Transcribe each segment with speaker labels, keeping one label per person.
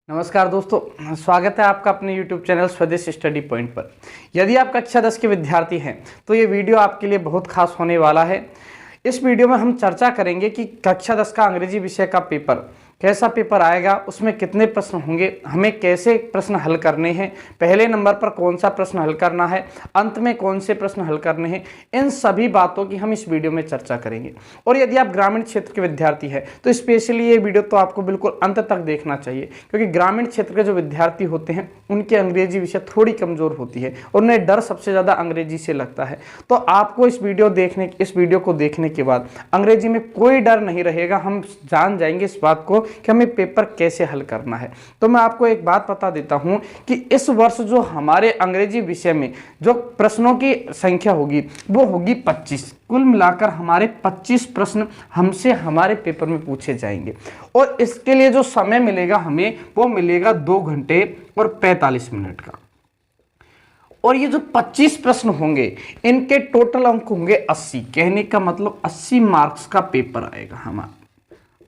Speaker 1: नमस्कार दोस्तों, स्वागत है आपका अपने YouTube चैनल स्वदेश स्टडी पॉइंट पर। यदि आप कक्षा 10 के विद्यार्थी हैं तो ये वीडियो आपके लिए बहुत खास होने वाला है। इस वीडियो में हम चर्चा करेंगे कि कक्षा 10 का अंग्रेजी विषय का पेपर कैसा पेपर आएगा, उसमें कितने प्रश्न होंगे, हमें कैसे प्रश्न हल करने हैं, पहले नंबर पर कौन सा प्रश्न हल करना है, अंत में कौन से प्रश्न हल करने हैं, इन सभी बातों की हम इस वीडियो में चर्चा करेंगे। और यदि आप ग्रामीण क्षेत्र के विद्यार्थी हैं तो स्पेशली ये वीडियो तो आपको बिल्कुल अंत तक देखना चाहिए, क्योंकि ग्रामीण क्षेत्र के जो विद्यार्थी होते हैं उनकी अंग्रेजी विषय थोड़ी कमज़ोर होती है और उन्हें डर सबसे ज़्यादा अंग्रेजी से लगता है। तो आपको इस वीडियो को देखने के बाद अंग्रेजी में कोई डर नहीं रहेगा। हम जान जाएंगे इस बात को कि हमें पेपर कैसे हल करना है। तो मैं आपको एक बात बता देता हूं कि इस वर्ष जो हमारे अंग्रेजी विषय में जो प्रश्नों की संख्या होगी वो होगी 25। कुल मिलाकर हमारे 25 प्रश्न हमसे हमारे पेपर में पूछे जाएंगे और इसके लिए जो समय मिलेगा हमें वो मिलेगा 2 घंटे और 45 मिनट का। और ये जो 25 प्रश्न होंगे इनके टोटल अंक होंगे 80। कहने का मतलब 80 मार्क्स का पेपर आएगा हमारा।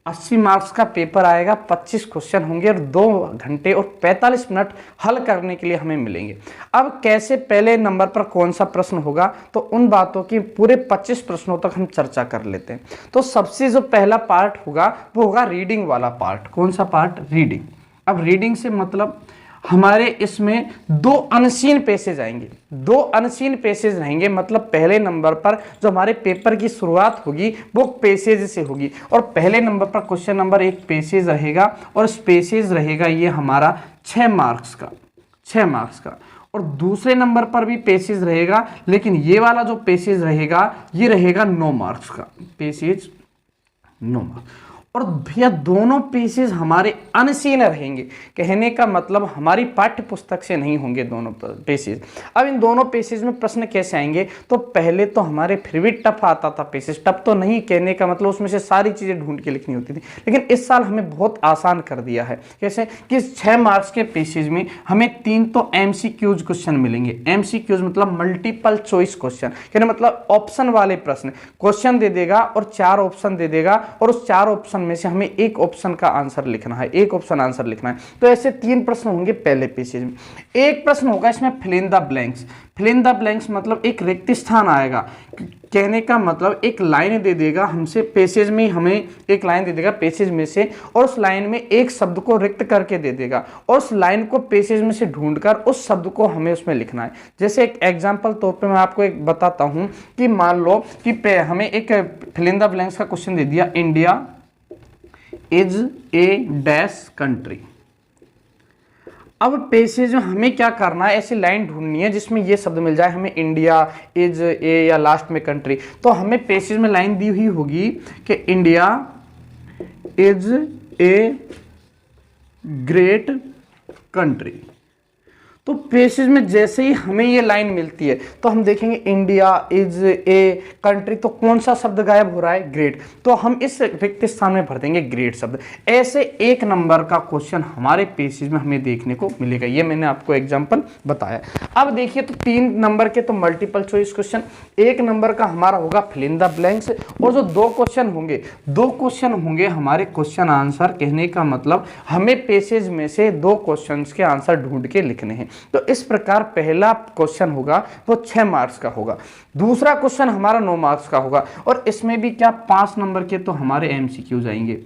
Speaker 1: 80 मार्क्स का पेपर आएगा, 25 क्वेश्चन होंगे और 2 घंटे और 45 मिनट हल करने के लिए हमें मिलेंगे। अब कैसे पहले नंबर पर कौन सा प्रश्न होगा, तो उन बातों की पूरे 25 प्रश्नों तक हम चर्चा कर लेते हैं। तो सबसे जो पहला पार्ट होगा वो होगा रीडिंग वाला पार्ट। कौन सा पार्ट? रीडिंग। अब रीडिंग से मतलब हमारे इसमें 2 अनसीन पेसेज आएंगे। 2 अनसीन पेसेज रहेंगे, मतलब पहले नंबर पर जो हमारे पेपर की शुरुआत होगी वो पेसेज से होगी। और पहले नंबर पर क्वेश्चन नंबर 1 पेसेज रहेगा और इस पेसेज रहेगा ये हमारा 6 मार्क्स का। और दूसरे नंबर पर भी पेसेज रहेगा, लेकिन ये वाला जो पेसेज रहेगा ये रहेगा 9 मार्क्स का। Passage 9 marks. और भैया दोनों पेसेज हमारे अनसीन रहेंगे। कहने का मतलब हमारी पाठ्य पुस्तक से नहीं होंगे दोनों पेसेज। अब इन दोनों पेसेज में प्रश्न कैसे आएंगे, तो पहले तो हमारे फिर भी टफ आता था पेसेज। टफ तो नहीं, कहने का मतलब उसमें से सारी चीज़ें ढूंढ के लिखनी होती थी, लेकिन इस साल हमें बहुत आसान कर दिया है। कैसे कि 6 मार्क्स के पेसेज में हमें 3 तो MCQs क्वेश्चन मिलेंगे। MCQs मतलब मल्टीपल चॉइस क्वेश्चन, कहने मतलब ऑप्शन वाले प्रश्न। क्वेश्चन दे देगा और 4 ऑप्शन दे देगा और उस 4 ऑप्शन में से हमें एक ऑप्शन का आंसर लिखना है, एक ऑप्शन आंसर लिखना है। तो ऐसे 3 प्रश्न होंगे पहले पेसेज में। एक प्रश्न होगा इसमें fill in the blanks. Fill in the blanks मतलब एक रिक्त स्थान आएगा। कहने का मतलब एक लाइन दे देगा हमसे पेसेज में, हमें एक लाइन दे देगा पेसेज में से और उस लाइन में एक शब्द को रिक्त करके दे देगा और उस लाइन को पेसेज में से ढूंढकर उस शब्द को हमें उसमें लिखना है। जैसे एक एग्जांपल तौर पे मैं आपको एक बताता हूं कि मान लो कि हमें एक फिल इन द ब्लैंक्स का क्वेश्चन दे दिया, India is a dash country. अब पेसेज में हमें क्या करना है, ऐसी लाइन ढूंढनी है जिसमें ये शब्द मिल जाए हमें, इंडिया इज ए या लास्ट में कंट्री। तो हमें पेसेज में लाइन दी हुई होगी कि India is a great country. तो पेसेज में जैसे ही हमें ये लाइन मिलती है तो हम देखेंगे इंडिया इज ए कंट्री, तो कौन सा शब्द गायब हो रहा है? ग्रेट। तो हम इस रिक्त स्थान में भर देंगे ग्रेट शब्द। ऐसे 1 नंबर का क्वेश्चन हमारे पेसेज में हमें देखने को मिलेगा। ये मैंने आपको एग्जांपल बताया। अब देखिए, तो 3 नंबर के तो मल्टीपल चॉइस क्वेश्चन, 1 नंबर का हमारा होगा फिल इन द ब्लैंक्स और जो 2 क्वेश्चन होंगे हमारे क्वेश्चन आंसर। कहने का मतलब हमें पेसेज में से 2 क्वेश्चन के आंसर ढूंढ के लिखने हैं। तो इस प्रकार पहला क्वेश्चन होगा वो 6 मार्क्स का होगा। दूसरा क्वेश्चन हमारा 9 मार्क्स का होगा और इसमें भी क्या 5 नंबर के तो हमारे MCQs आएंगे।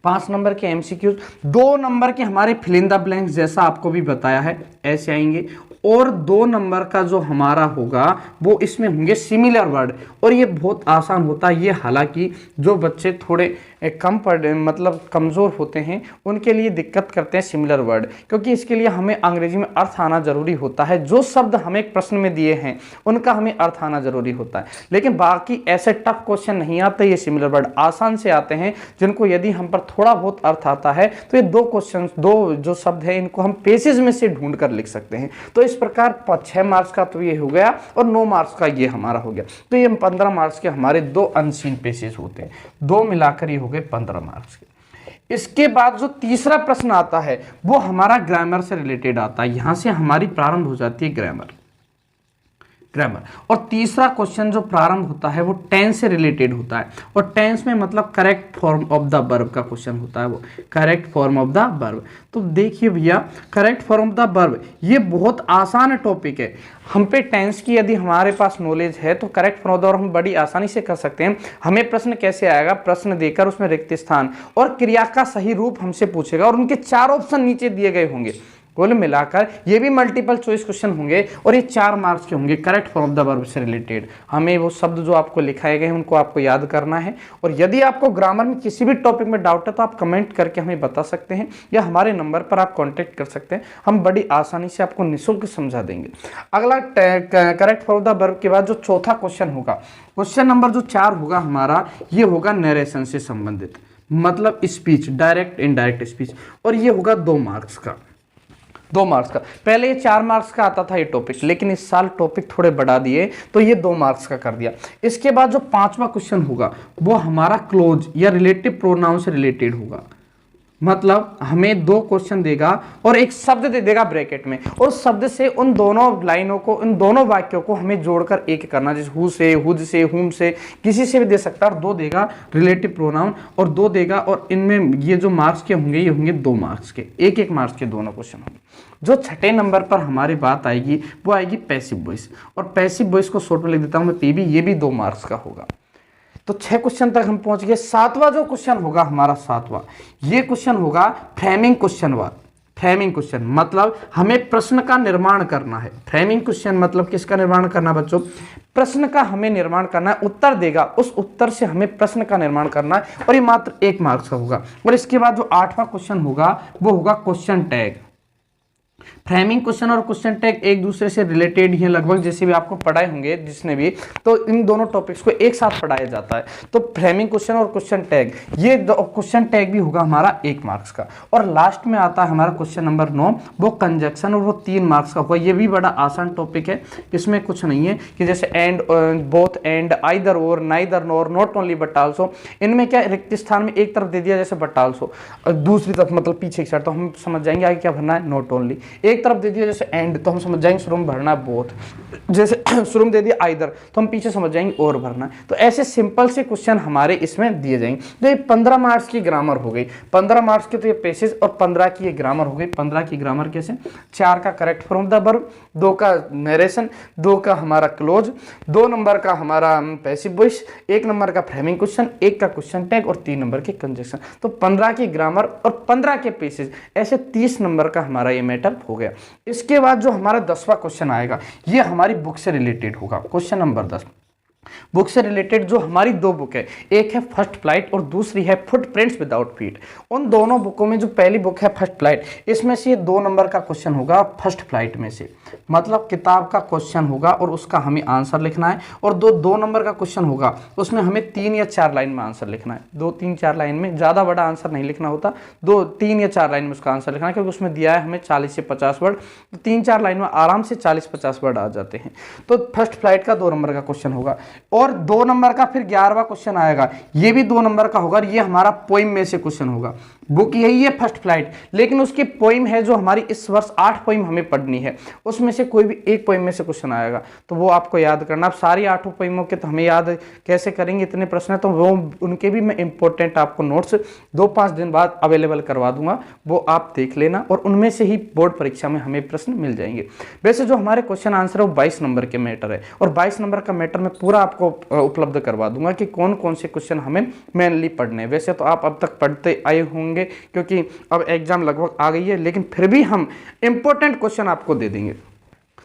Speaker 1: 5 नंबर के MCQs, 2 नंबर के हमारे फिल इन द ब्लैंक्स जैसा आपको भी बताया है ऐसे आएंगे और 2 नंबर का जो हमारा होगा वो इसमें होंगे सिमिलर वर्ड। और ये बहुत आसान होता है ये, हालांकि जो बच्चे थोड़े मतलब कमज़ोर होते हैं उनके लिए दिक्कत करते हैं सिमिलर वर्ड, क्योंकि इसके लिए हमें अंग्रेजी में अर्थ आना जरूरी होता है। जो शब्द हमें प्रश्न में दिए हैं उनका हमें अर्थ आना जरूरी होता है, लेकिन बाकी ऐसे टफ क्वेश्चन नहीं आते। ये सिमिलर वर्ड आसान से आते हैं, जिनको यदि हम पर थोड़ा बहुत अर्थ आता है तो ये 2 जो शब्द है इनको हम पेसेज में से ढूंढ कर लिख सकते हैं। तो इस प्रकार 6 मार्क्स का तो ये हो गया और 9 मार्क्स का ये हमारा हो गया। तो ये 15 मार्क्स के हमारे 2 अनसीन पेसेज होते हैं। 2 मिलाकर ये हो गए 15 मार्क्स के। इसके बाद जो तीसरा प्रश्न आता है वो हमारा ग्रामर से रिलेटेड आता है। यहां से हमारी प्रारंभ हो जाती है ग्रामर। ग्रामर। और तीसरा क्वेश्चन जो प्रारंभ होता है वो टेंस से रिलेटेड होता है, और टेंस में मतलब correct form of the verb का क्वेश्चन होता है, वो correct form of the verb. तो देखिए भैया, correct form of the verb ये बहुत आसान टॉपिक है। हम पे टेंस की यदि हमारे पास नॉलेज है तो correct form of the verb हम बड़ी आसानी से कर सकते हैं। हमें प्रश्न कैसे आएगा, प्रश्न देकर उसमें रिक्त स्थान और क्रिया का सही रूप हमसे पूछेगा, और उनके 4 ऑप्शन नीचे दिए गए होंगे। कुल मिलाकर ये भी मल्टीपल चॉइस क्वेश्चन होंगे, और ये 4 मार्क्स के होंगे correct form of the verb से रिलेटेड। हमें वो शब्द जो आपको लिखाए गए हैं उनको आपको याद करना है। और यदि आपको ग्रामर में किसी भी टॉपिक में डाउट है तो आप कमेंट करके हमें बता सकते हैं, या हमारे नंबर पर आप कॉन्टेक्ट कर सकते हैं। हम बड़ी आसानी से आपको निःशुल्क समझा देंगे। अगला correct form of the verb के बाद जो चौथा क्वेश्चन होगा, क्वेश्चन नंबर जो 4 होगा हमारा, ये होगा नरेशन से संबंधित, मतलब स्पीच, डायरेक्ट इनडायरेक्ट स्पीच, और ये होगा 2 मार्क्स का। 2 मार्क्स का, पहले ये 4 मार्क्स का आता था ये टॉपिक, लेकिन इस साल टॉपिक थोड़े बढ़ा दिए तो ये 2 मार्क्स का कर दिया। इसके बाद जो 5वां क्वेश्चन होगा वो हमारा क्लोज या रिलेटिव प्रोनाउन से रिलेटेड होगा, मतलब हमें 2 क्वेश्चन देगा और एक शब्द दे देगा ब्रैकेट में, और शब्द से उन दोनों लाइनों को, उन दोनों वाक्यों को हमें जोड़कर एक करना, जैसे हु से, हुज से, हुम से, किसी से भी दे सकता है। और 2 देगा रिलेटिव प्रोनाउन, और 2 देगा, और इनमें ये जो मार्क्स के होंगे ये होंगे 2 मार्क्स के, 1-1 मार्क्स के दोनों क्वेश्चन होंगे। जो 6ठे नंबर पर हमारी बात आएगी वो आएगी पैसिव वॉइस, और पैसिव वॉइस को शॉर्ट में लिख देता हूं मैं पीवी, ये भी 2 मार्क्स का होगा। तो 6 क्वेश्चन तक हम पहुंच गए। 7वां जो क्वेश्चन होगा हमारा, 7वां ये क्वेश्चन होगा फ्रेमिंग क्वेश्चन वाला। फ्रेमिंग क्वेश्चन मतलब हमें प्रश्न का निर्माण करना है। फ्रेमिंग क्वेश्चन मतलब किसका निर्माण करना बच्चों, प्रश्न का हमें निर्माण करना है। उत्तर देगा, उस उत्तर से हमें प्रश्न का निर्माण करना है, और ये मात्र 1 मार्क्स का होगा। और इसके बाद जो 8वां क्वेश्चन होगा वो होगा क्वेश्चन टैग। फ्रेमिंग क्वेश्चन और क्वेश्चन टैग एक दूसरे से रिलेटेड ही लगभग, जैसे भी आपको पढ़ाए होंगे जिसने भी, तो इन दोनों टॉपिक्स को एक साथ पढ़ाया जाता है। तो फ्रेमिंग क्वेश्चन और क्वेश्चन टैग, ये क्वेश्चन टैग भी होगा हमारा 1 मार्क्स का। और लास्ट में आता है हमारा क्वेश्चन नंबर 9, वो कंजक्शन, और वो 3 मार्क्स का होगा। ये भी बड़ा आसान टॉपिक है, इसमें कुछ नहीं है कि जैसे एंड, बोथ एंड, आइदर और, neither nor, not only but also. इनमें क्या रिक्त स्थान में एक तरफ दे दिया जैसे बट आल्सो, दूसरी तरफ मतलब पीछे की साइड, तो हम समझ जाएंगे आगे क्या भरना है, नॉट ओनली। एक तरफ दे दिया जैसे एंड, तो हम समझ जाएंगे शुरू में भरना है बोथ। जैसे शुरू में दे दिया आइदर, तो हम पीछे समझ जाएंगे और भरना है। तो ऐसे सिंपल से क्वेश्चन हमारे इसमें दिए जाएंगे। तो ये 15 मार्क्स की ग्रामर हो गई, 15 मार्क्स के तो ये पैसेज, और 15 की ये ग्रामर हो गई। 15 की ग्रामर कैसे, 4 का करेक्ट फॉर्म द वर्ब, 2 का नरेशन, 2 का हमारा क्लोज, 2 नंबर का हमारा पैसिव वॉइस, 1 नंबर का फ्रेमिंग क्वेश्चन, 1 का क्वेश्चन टैग, और 3 नंबर के कंजक्शन। तो 15 की ग्रामर और 15 के पैसेज, ऐसे 30 नंबर का हमारा ये मैटर हो गया। इसके बाद जो हमारा 10वां क्वेश्चन आएगा ये हमारी बुक से रिलेटेड होगा। क्वेश्चन नंबर 10 बुक से रिलेटेड जो हमारी 2 बुक है, एक है फर्स्ट फ्लाइट और दूसरी है फुटप्रिंट्स विदाउट फीट। उन दोनों बुकों में जो पहली बुक है फर्स्ट फ्लाइट, इसमें से ये 2 नंबर का क्वेश्चन होगा फर्स्ट फ्लाइट में से, मतलब किताब का क्वेश्चन होगा और उसका हमें आंसर लिखना है। और 2 नंबर का क्वेश्चन होगा, उसमें हमें 3 या 4 लाइन में आंसर लिखना है। 2-3-4 लाइन में, ज़्यादा बड़ा आंसर नहीं लिखना होता, 3 या 4 लाइन में उसका आंसर लिखना है, क्योंकि उसमें दिया है हमें 40 से 50 वर्ड, तो 3-4 लाइन में आराम से 40-50 वर्ड आ जाते हैं। तो फर्स्ट फ्लाइट का 2 नंबर का क्वेश्चन होगा। और 2 नंबर का फिर 11वां क्वेश्चन आएगा, ये भी 2 नंबर का होगा, ये हमारा पोइम में से क्वेश्चन होगा। बुक यही है फर्स्ट फ्लाइट, लेकिन उसकी पोइम है जो हमारी इस वर्ष 8 पोइम हमें पढ़नी है, उसमें से कोई भी एक पोइम में से क्वेश्चन आएगा, तो वो आपको याद करना। अब सारी 8 पोइमों के तो हमें याद कैसे करेंगे, इतने प्रश्न है, तो वो उनके भी मैं इंपॉर्टेंट आपको नोट्स 2-5 दिन बाद अवेलेबल करवा दूंगा, वो आप देख लेना, और उनमें से ही बोर्ड परीक्षा में हमें प्रश्न मिल जाएंगे। वैसे जो हमारे क्वेश्चन आंसर है वो 22 नंबर के मैटर है, और 22 नंबर का मैटर मैं पूरा आपको उपलब्ध करवा दूंगा कि कौन कौन से क्वेश्चन हमें मेनली पढ़ने हैं। वैसे तो आप अब तक पढ़ते आए होंगे, क्योंकि अब एग्जाम लगभग आ गई है, लेकिन फिर भी हम इंपॉर्टेंट क्वेश्चन आपको दे देंगे।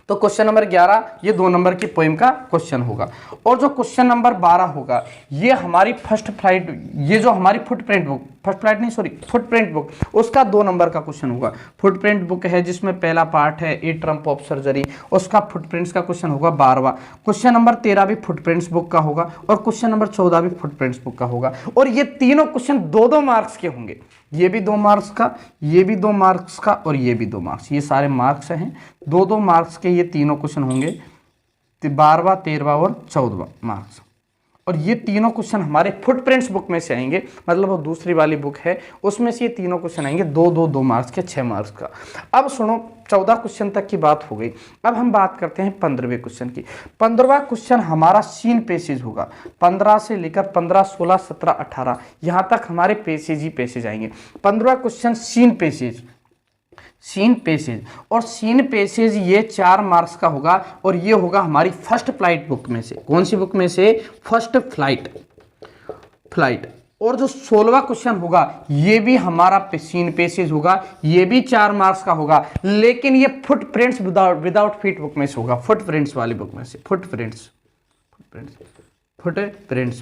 Speaker 1: तो क्वेश्चन नंबर 11 ये 2 नंबर की पोइम का क्वेश्चन होगा। और जो क्वेश्चन नंबर 12 होगा ये हमारी फर्स्ट फ्लाइट, ये जो हमारी फुटप्रिंट बुक, फर्स्ट फ्लाइट नहीं सॉरी फुटप्रिंट बुक, उसका 2 नंबर का क्वेश्चन होगा। फुटप्रिंट बुक है जिसमें पहला पार्ट है ए ट्रम्प ऑफ सर्जरी, उसका फुटप्रिंट्स का क्वेश्चन होगा 12वां। क्वेश्चन नंबर 13 भी फुटप्रिंट्स बुक का होगा, और क्वेश्चन नंबर 14 भी फुटप्रिंट्स बुक का होगा। और ये तीनों क्वेश्चन 2-2 मार्क्स के होंगे, ये भी 2 मार्क्स का, ये भी 2 मार्क्स का, और ये भी 2 मार्क्स, ये सारे मार्क्स हैं 2-2 मार्क्स के। ये तीनों क्वेश्चन होंगे 12वां, 13वां और 14वां मार्क्स। और ये तीनों क्वेश्चन हमारे फुटप्रिंट्स बुक में से आएंगे, मतलब वो दूसरी वाली बुक है, उसमें से ये तीनों क्वेश्चन आएंगे 2-2 मार्क्स के, 6 मार्क्स का। अब सुनो 14 क्वेश्चन तक की बात हो गई। अब हम बात करते हैं 15वें क्वेश्चन की। 15वां क्वेश्चन हमारा सीन पेसेज होगा। 15 से लेकर 15, 16, 17, 18 यहां तक हमारे पेसेज ही पेसेज आएंगे। 15वां question seen passage, seen passage और सीन पेसेज ये 4 मार्क्स का होगा और ये होगा हमारी फर्स्ट फ्लाइट बुक में से। कौन सी बुक में से? First flight. और जो 16वां क्वेश्चन होगा ये भी हमारा सीन पेसेज होगा, ये भी 4 मार्क्स का होगा, लेकिन ये फुटप्रिंट्स विदाउट फीट बुक में से होगा, फुटप्रिंट्स वाली बुक में से, फुटप्रिंट्स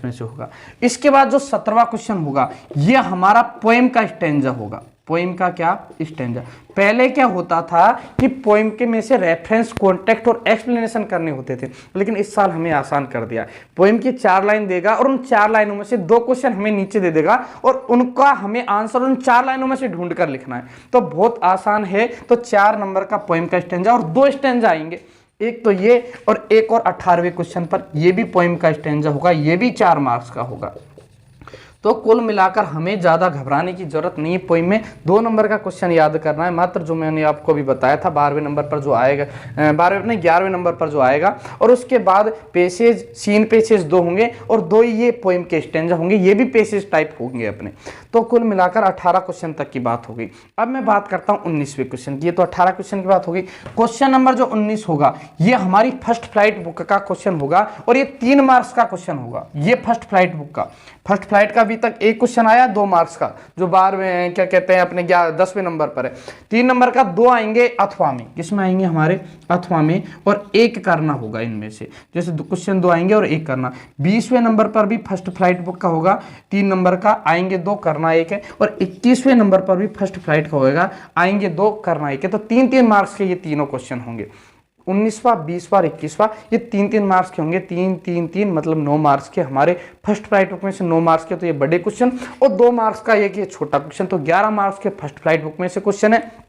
Speaker 1: में से होगा। इसके बाद जो 17वां क्वेश्चन होगा ये हमारा पोएम का स्टैंजा होगा। पोएम का क्या? स्टैंजा। पहले क्या होता था कि पोएम के में से रेफरेंस, कॉन्टेक्स्ट और एक्सप्लेनेशन करने होते थे, लेकिन इस साल हमें आसान कर दिया। पोएम की 4 लाइन देगा और उन 4 लाइनों में से 2 क्वेश्चन हमें नीचे दे देगा और उनका हमें आंसर उन 4 लाइनों में से ढूंढ कर लिखना है। तो बहुत आसान है। तो 4 नंबर का पोएम का स्टैंजा और 2 स्टैंजा आएंगे, एक तो ये और एक और 18वें क्वेश्चन पर ये भी पोएम का स्टैंजा होगा, ये भी 4 मार्क्स का होगा। तो कुल मिलाकर हमें ज़्यादा घबराने की जरूरत नहीं है। पोएम में 2 नंबर का क्वेश्चन याद करना है मात्र, जो मैंने आपको अभी बताया था 12वें नंबर पर जो आएगा, 11वें नंबर पर जो आएगा। और उसके बाद पेसेज, सीन पेसेज 2 होंगे और 2 ये पोएम के स्टैंजा होंगे, ये भी पेसेज टाइप होंगे अपने। तो कुल मिलाकर 18 क्वेश्चन तक की बात हो गई। अब मैं बात करता हूँ 19वें क्वेश्चन की। ये तो 18 क्वेश्चन की बात हो गई। क्वेश्चन नंबर जो 19 होगा ये हमारी फर्स्ट फ्लाइट बुक का क्वेश्चन होगा और ये 3 मार्क्स का क्वेश्चन होगा। ये फर्स्ट फ्लाइट बुक का, फर्स्ट फ्लाइट का अभी तक एक क्वेश्चन आया 2 मार्क्स का, जो 12वें क्या कहते हैं अपने 10वें नंबर पर है। 3 नंबर का 2 आएंगे अथवा में, किसमें आएंगे? हमारे अथवा में, और 1 करना होगा इनमें से, जैसे क्वेश्चन 2 आएंगे और 1 करना। 20वें नंबर पर भी फर्स्ट फ्लाइट बुक का होगा, 3 नंबर का आएंगे 2, करना 1 है। और 21वें नंबर पर भी फर्स्ट फ्लाइट का होगा, आएंगे 2, करना 1 है। तो 3-3 मार्क्स के ये तीनों क्वेश्चन होंगे। 19वां, 20वां, 21वां ये 3-3 मार्क्स के होंगे। 3-3-3 मतलब 9 मार्क्स के हमारे फर्स्ट फ्लाइट बुक में से 9 मार्क्स के तो ये बड़े क्वेश्चन, और 2 मार्क्स का ये छोटा क्वेश्चन। तो 11 मार्क्स के फर्स्ट फ्लाइट बुक में से क्वेश्चन है।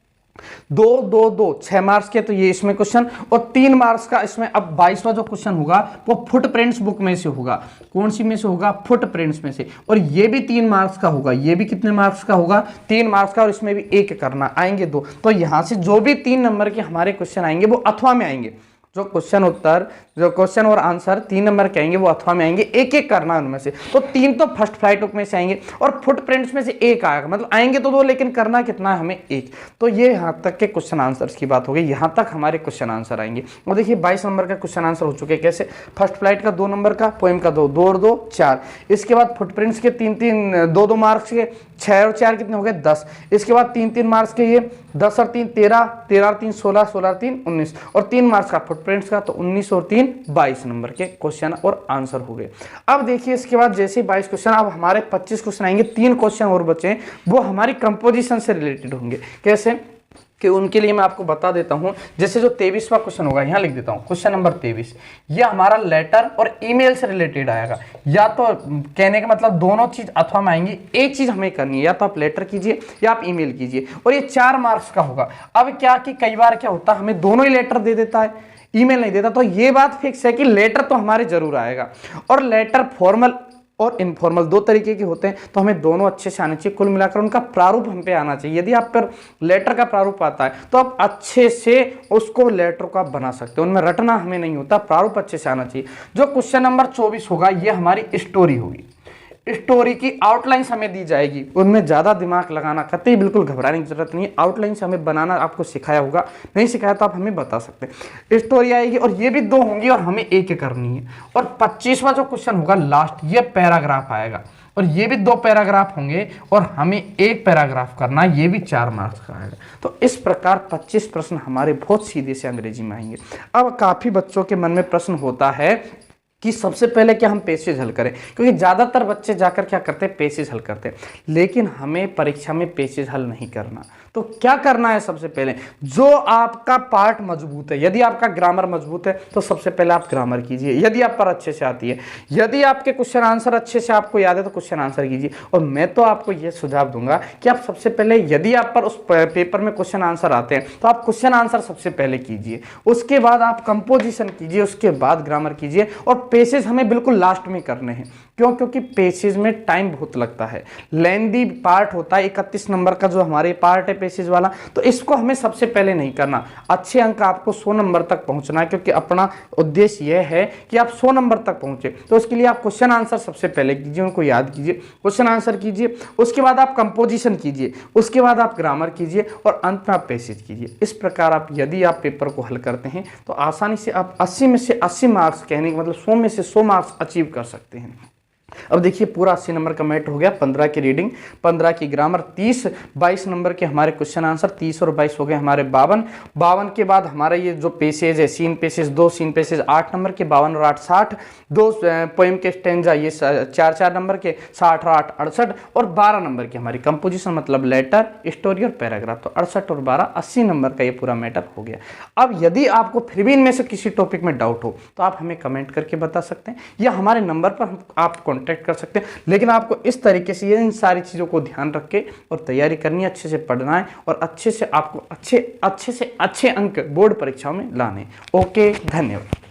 Speaker 1: 2-2-2 6 मार्क्स के तो ये इसमें क्वेश्चन, और 3 मार्क्स का इसमें। अब 22वां जो क्वेश्चन होगा वो फुटप्रिंट्स बुक में से होगा। कौन सी में से होगा? फुटप्रिंट्स में से, और ये भी 3 मार्क्स का होगा। ये भी कितने मार्क्स का होगा? 3 मार्क्स का, और इसमें भी 1 करना, आएंगे 2। तो यहां से जो भी 3 नंबर के हमारे क्वेश्चन आएंगे वो अथवा में आएंगे। जो क्वेश्चन और आंसर 3 नंबर के आएंगे वो अथवा में आएंगे, 1-1 करना उनमें से। तो 3 तो फर्स्ट फ्लाइट बुक में से आएंगे और फुटप्रिंट्स में से 1 आएगा, मतलब आएंगे तो 2 लेकिन करना कितना है हमें? 1। तो ये यहाँ तक के क्वेश्चन आंसर्स की बात हो गई। यहाँ तक हमारे क्वेश्चन आंसर आएंगे। और देखिए 22 नंबर का क्वेश्चन आंसर हो चुके हैं। कैसे? फर्स्ट फ्लाइट का 2 नंबर का, पोएम का 2, 2 और 2 4। इसके बाद फुटप्रिंट्स के 3-3 2-2 मार्क्स के, 6 और 4 कितने हो गए? 10। इसके बाद 3-3 मार्क्स के ये 10 और 3 13, 13 और 3 16, 16 और 3 19, और 3 मार्क्स का फुटप्रिंट्स का। तो 19 और 3 22 नंबर के क्वेश्चन और आंसर हो गए। अब देखिए इसके बाद जैसे 22 क्वेश्चन, अब हमारे 25 क्वेश्चन आएंगे। 3 क्वेश्चन और बचे, वो हमारी कंपोजिशन से रिलेटेड होंगे। कैसे कि उनके लिए मैं आपको बता देता हूं। जैसे जो 23वां क्वेश्चन होगा, यहां लिख देता हूं, क्वेश्चन नंबर 23, यह हमारा लेटर और ईमेल से रिलेटेड आएगा। या तो कहने का मतलब दोनों चीज अथवा में आएंगी। एक चीज हमें करनी है, या तो आप लेटर कीजिए या आप ईमेल कीजिए, और ये 4 मार्क्स का होगा। अब क्या कि कई बार क्या होता है, हमें दोनों ही लेटर दे देता है, ईमेल नहीं देता। तो ये बात फिक्स है कि लेटर तो हमारे जरूर आएगा, और लेटर फॉर्मल और इनफॉर्मल 2 तरीके के होते हैं। तो हमें दोनों अच्छे से आने चाहिए। कुल मिलाकर उनका प्रारूप हम पे आना चाहिए। यदि आप पर लेटर का प्रारूप आता है तो आप अच्छे से उसको लेटर को आप बना सकते हो, उनमें रटना हमें नहीं होता, प्रारूप अच्छे से आना चाहिए। जो क्वेश्चन नंबर 24 होगा ये हमारी स्टोरी होगी। स्टोरी की आउटलाइंस हमें दी जाएगी, उनमें ज्यादा दिमाग लगाना कतई बिल्कुल घबराने की जरूरत नहीं है। आउटलाइंस हमें बनाना आपको सिखाया होगा, नहीं सिखाया तो आप हमें बता सकते हैं। स्टोरी आएगी और ये भी 2 होंगी और हमें 1 करनी है। और 25वां जो क्वेश्चन होगा लास्ट, ये पैराग्राफ आएगा और ये भी 2 पैराग्राफ होंगे और हमें 1 पैराग्राफ करना, ये भी 4 मार्क्स का आएगा। तो इस प्रकार 25 प्रश्न हमारे बहुत सीधे से अंग्रेजी में आएंगे। अब काफी बच्चों के मन में प्रश्न होता है कि सबसे पहले क्या हम पेसेज हल करें, क्योंकि ज़्यादातर बच्चे जाकर क्या करते हैं? पेसेज हल करते हैं। लेकिन हमें परीक्षा में पेसेज हल नहीं करना। तो क्या करना है? सबसे पहले जो आपका पार्ट मजबूत है, यदि आपका ग्रामर मजबूत है तो सबसे पहले आप ग्रामर कीजिए, यदि आप पर अच्छे से आती है। यदि आपके क्वेश्चन आंसर अच्छे से आपको याद है तो क्वेश्चन आंसर कीजिए। और मैं तो आपको यह सुझाव दूंगा कि आप सबसे पहले, यदि आप पर उस पेपर में क्वेश्चन आंसर आते हैं तो आप क्वेश्चन आंसर सबसे पहले कीजिए, उसके बाद आप कंपोजिशन कीजिए, उसके बाद ग्रामर कीजिए, और पेसेज हमें बिल्कुल लास्ट में करने हैं। क्यों? क्योंकि पेसेज में टाइम बहुत लगता है, लेंदी पार्ट होता है 31 नंबर का जो हमारे पार्ट है पेसेज वाला, तो इसको हमें सबसे पहले नहीं करना। अच्छे अंक आपको 100 नंबर तक पहुंचना है, क्योंकि अपना उद्देश्य यह है कि आप 100 नंबर तक पहुंचे। तो उसके लिए आप क्वेश्चन आंसर सबसे पहले कीजिए, उनको याद कीजिए, क्वेश्चन आंसर कीजिए, उसके बाद आप कंपोजिशन कीजिए, उसके बाद आप ग्रामर कीजिए और अंत में आप पैसेज कीजिए। इस प्रकार आप यदि आप पेपर को हल करते हैं तो आसानी से आप 80 में से 80 मार्क्स, कहने का मतलब 100 में से 100 मार्क्स अचीव कर सकते हैं। अब देखिए पूरा 80 नंबर का मैटर हो गया, 15 की रीडिंग, 15 की ग्रामर, 30 22 नंबर के हमारे क्वेश्चन आंसर, 30 और 22 हो गए हमारे 52। 52 के बाद हमारा ये जो पेसेज है, seen passage, 2 seen passage 8 number के, 52 और 8 60, 2 पोएम के स्टेंजा ये 4 नंबर के, 60 और 8 68, और 12 नंबर की हमारी कंपोजिशन मतलब लेटर, स्टोरी और पैराग्राफ। तो 68 और 12 80 नंबर का ये पूरा मैटर हो गया। अब यदि आपको फिर भी इनमें से किसी टॉपिक में डाउट हो तो आप हमें कमेंट करके बता सकते हैं, या हमारे नंबर पर आप कॉन्टैक्ट कर सकते हैं। लेकिन आपको इस तरीके से इन सारी चीज़ों को ध्यान रख के और तैयारी करनी है, अच्छे से पढ़ना है और अच्छे से आपको अच्छे से अच्छे अंक बोर्ड परीक्षाओं में लाने। ओके, धन्यवाद।